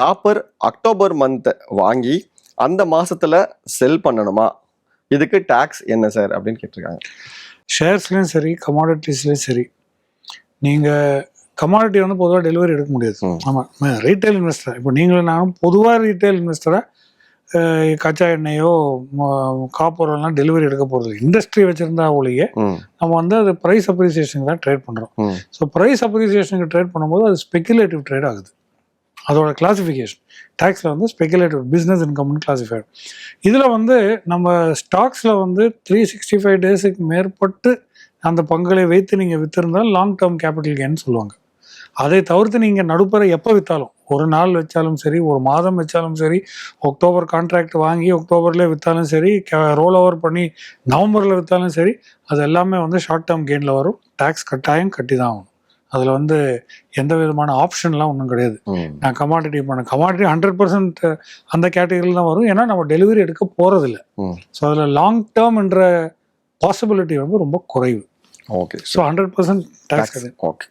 Copper October month வாங்கி அந்த மாசத்துல செல் பண்ணணுமா, இதுக்கு டாக்ஸ் என்ன சார் அப்படின்னு கேட்டிருக்காங்க. ஷேர்ஸ்லையும் சரி கமாடிட்டிஸ்லையும் சரி, நீங்கள் கமாடிட்டி வந்து பொதுவாக டெலிவரி எடுக்க முடியாது. ஆமாம், ரீட்டைல் இன்வெஸ்டர் இப்போ நீங்களும் நானும் பொதுவாக ரீட்டைல் இன்வெஸ்டராக கச்சா எண்ணெயோ காப்பரெல்லாம் டெலிவரி எடுக்க போகிறது. இண்டஸ்ட்ரி வச்சுருந்தா ஒழிய நம்ம வந்து அது ப்ரைஸ் அப்ரிசியேஷனுக்கு தான் ட்ரேட் பண்ணுறோம். ஸோ ப்ரைஸ் அப்ரிசியேஷனுக்கு ட்ரேட் பண்ணும்போது அது ஸ்பெகுலேட்டிவ் ட்ரேட் ஆகுது. அதோட கிளாசிஃபிகேஷன் டேக்ஸில் வந்து ஸ்பெகுலேட்டிவ் பிஸ்னஸ் இன்கம்னு கிளாசிஃபைடு. இதில் வந்து நம்ம ஸ்டாக்ஸில் வந்து 365 டேஸுக்கு மேற்பட்டு அந்த பங்குகளை வைத்து நீங்கள் விற்றுருந்தால் லாங் டேர்ம் கேபிட்டல் கெயின் சொல்லுவாங்க. அதை தவிர்த்து நீங்கள் நடுப்பற எப்போ விற்றாலும், ஒரு நாள் வச்சாலும் சரி, ஒரு மாதம் வச்சாலும் சரி, அக்டோபர் கான்ட்ராக்ட் வாங்கி அக்டோபர்லேயே விற்றாலும் சரி, ரோல் ஓவர் பண்ணி நவம்பரில் விற்றாலும் சரி, அது எல்லாமே வந்து ஷார்ட் டேர்ம் கெயினில் வரும். டேக்ஸ் கட்டாயம் கட்டி தான் ஆகணும். அதில் வந்து எந்த விதமான ஆப்ஷன்லாம் ஒன்றும் கிடையாது. நான் கமாடிட்டி 100% அந்த கேட்டகரியில் தான் வரும். ஏன்னா நம்ம டெலிவரி எடுக்க போகிறதில்ல. ஸோ அதில் லாங் டேர்ம் என்ற பாசிபிலிட்டி வந்து ரொம்ப குறைவு. Okay, so 100% takes. ஓகே.